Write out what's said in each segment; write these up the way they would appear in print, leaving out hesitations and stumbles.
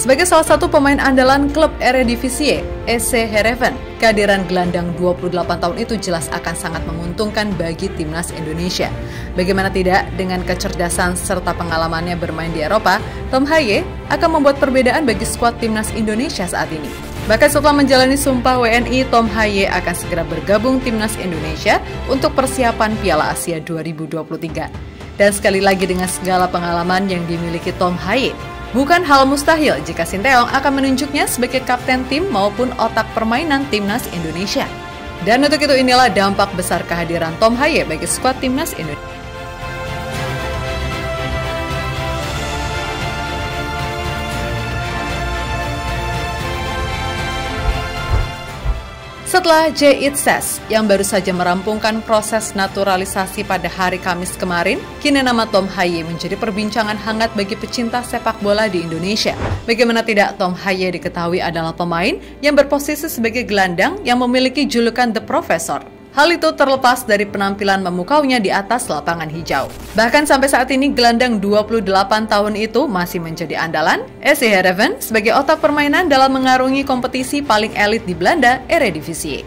Sebagai salah satu pemain andalan klub Eredivisie, SC Heerenveen, kehadiran gelandang 28 tahun itu jelas akan sangat menguntungkan bagi timnas Indonesia. Bagaimana tidak, dengan kecerdasan serta pengalamannya bermain di Eropa, Tom Hye akan membuat perbedaan bagi skuad timnas Indonesia saat ini. Bahkan setelah menjalani sumpah WNI, Tom Hye akan segera bergabung timnas Indonesia untuk persiapan Piala Asia 2023. Dan sekali lagi dengan segala pengalaman yang dimiliki Tom Hye, bukan hal mustahil jika Sinteyong akan menunjuknya sebagai kapten tim maupun otak permainan timnas Indonesia. Dan untuk itu inilah dampak besar kehadiran Tom Hye bagi skuad timnas Indonesia. Setelah Jay Itzes yang baru saja merampungkan proses naturalisasi pada hari Kamis kemarin, kini nama Tom Hye menjadi perbincangan hangat bagi pecinta sepak bola di Indonesia. Bagaimana tidak, Tom Hye diketahui adalah pemain yang berposisi sebagai gelandang yang memiliki julukan The Professor. Hal itu terlepas dari penampilan memukaunya di atas lapangan hijau. Bahkan sampai saat ini gelandang 28 tahun itu masih menjadi andalan SC Heerenveen sebagai otak permainan dalam mengarungi kompetisi paling elit di Belanda, Eredivisie.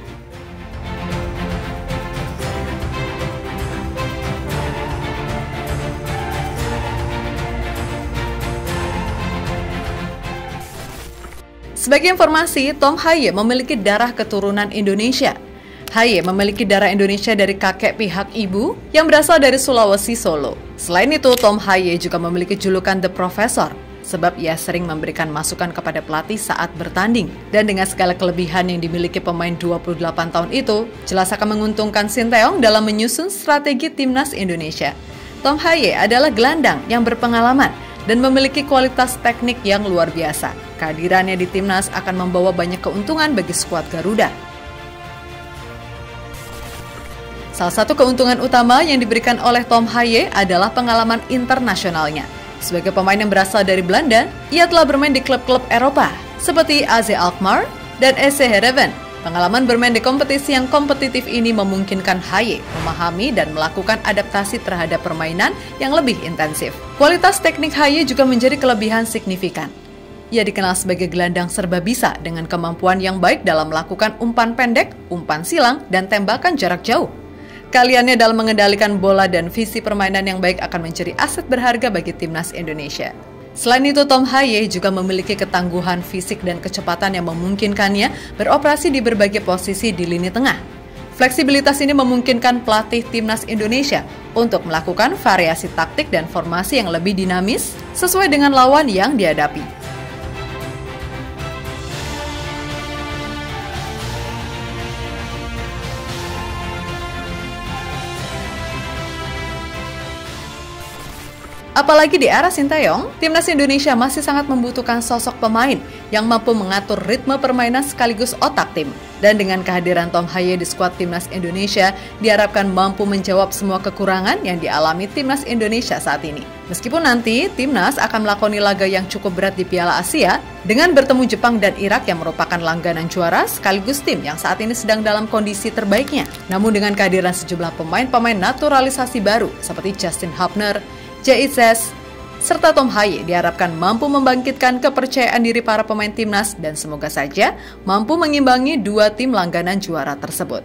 Sebagai informasi, Tom Hye memiliki darah keturunan Indonesia. Hye memiliki darah Indonesia dari kakek pihak ibu yang berasal dari Sulawesi, Solo. Selain itu, Tom Hye juga memiliki julukan The Professor, sebab ia sering memberikan masukan kepada pelatih saat bertanding. Dan dengan segala kelebihan yang dimiliki pemain 28 tahun itu, jelas akan menguntungkan Sinteyong dalam menyusun strategi timnas Indonesia. Tom Hye adalah gelandang yang berpengalaman dan memiliki kualitas teknik yang luar biasa. Kehadirannya di timnas akan membawa banyak keuntungan bagi skuad Garuda. Salah satu keuntungan utama yang diberikan oleh Tom Hye adalah pengalaman internasionalnya. Sebagai pemain yang berasal dari Belanda, ia telah bermain di klub-klub Eropa seperti AZ Alkmaar dan SC Heerenveen. Pengalaman bermain di kompetisi yang kompetitif ini memungkinkan Hye memahami dan melakukan adaptasi terhadap permainan yang lebih intensif. Kualitas teknik Hye juga menjadi kelebihan signifikan. Ia dikenal sebagai gelandang serba bisa dengan kemampuan yang baik dalam melakukan umpan pendek, umpan silang, dan tembakan jarak jauh. Keahliannya dalam mengendalikan bola dan visi permainan yang baik akan menjadi aset berharga bagi timnas Indonesia. Selain itu, Tom Hye juga memiliki ketangguhan fisik dan kecepatan yang memungkinkannya beroperasi di berbagai posisi di lini tengah. Fleksibilitas ini memungkinkan pelatih timnas Indonesia untuk melakukan variasi taktik dan formasi yang lebih dinamis sesuai dengan lawan yang dihadapi. Apalagi di era Sinteyong, timnas Indonesia masih sangat membutuhkan sosok pemain yang mampu mengatur ritme permainan sekaligus otak tim. Dan dengan kehadiran Tom Hye di skuad timnas Indonesia, diharapkan mampu menjawab semua kekurangan yang dialami timnas Indonesia saat ini. Meskipun nanti timnas akan melakoni laga yang cukup berat di Piala Asia dengan bertemu Jepang dan Irak yang merupakan langganan juara sekaligus tim yang saat ini sedang dalam kondisi terbaiknya. Namun dengan kehadiran sejumlah pemain-pemain naturalisasi baru seperti Justin Hubner, Jay Itzes, serta Tom Hye diharapkan mampu membangkitkan kepercayaan diri para pemain timnas dan semoga saja mampu mengimbangi dua tim langganan juara tersebut.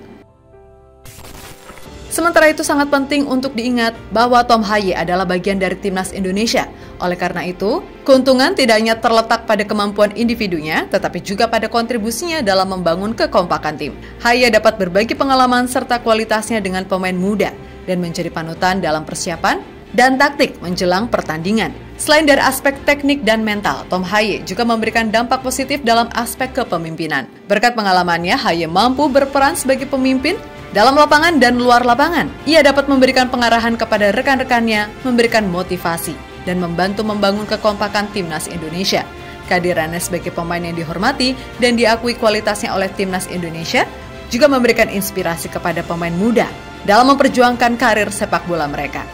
Sementara itu sangat penting untuk diingat bahwa Tom Hye adalah bagian dari timnas Indonesia. Oleh karena itu, keuntungan tidak hanya terletak pada kemampuan individunya, tetapi juga pada kontribusinya dalam membangun kekompakan tim. Hye dapat berbagi pengalaman serta kualitasnya dengan pemain muda dan menjadi panutan dalam persiapan dan taktik menjelang pertandingan. Selain dari aspek teknik dan mental, Tom Hye juga memberikan dampak positif dalam aspek kepemimpinan. Berkat pengalamannya, Hye mampu berperan sebagai pemimpin dalam lapangan dan luar lapangan. Ia dapat memberikan pengarahan kepada rekan-rekannya, memberikan motivasi, dan membantu membangun kekompakan timnas Indonesia. Kehadirannya sebagai pemain yang dihormati dan diakui kualitasnya oleh timnas Indonesia juga memberikan inspirasi kepada pemain muda dalam memperjuangkan karir sepak bola mereka.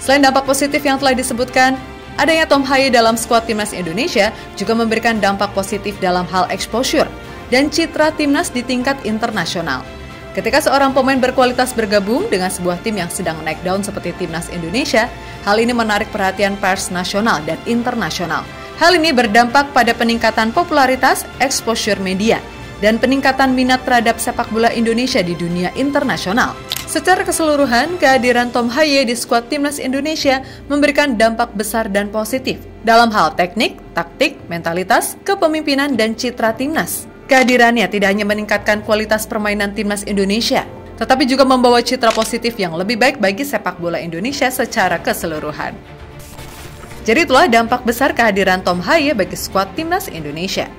Selain dampak positif yang telah disebutkan, adanya Tom Hye dalam skuad timnas Indonesia juga memberikan dampak positif dalam hal exposure. dan citra timnas di tingkat internasional. Ketika seorang pemain berkualitas bergabung dengan sebuah tim yang sedang naik daun seperti Timnas Indonesia, hal ini menarik perhatian pers nasional dan internasional. Hal ini berdampak pada peningkatan popularitas, exposure media, dan peningkatan minat terhadap sepak bola Indonesia di dunia internasional. Secara keseluruhan, kehadiran Tom Haye di skuad Timnas Indonesia memberikan dampak besar dan positif dalam hal teknik, taktik, mentalitas, kepemimpinan, dan citra timnas. Kehadirannya tidak hanya meningkatkan kualitas permainan Timnas Indonesia, tetapi juga membawa citra positif yang lebih baik bagi sepak bola Indonesia secara keseluruhan. Jadi itulah dampak besar kehadiran Tom Haye bagi skuad Timnas Indonesia.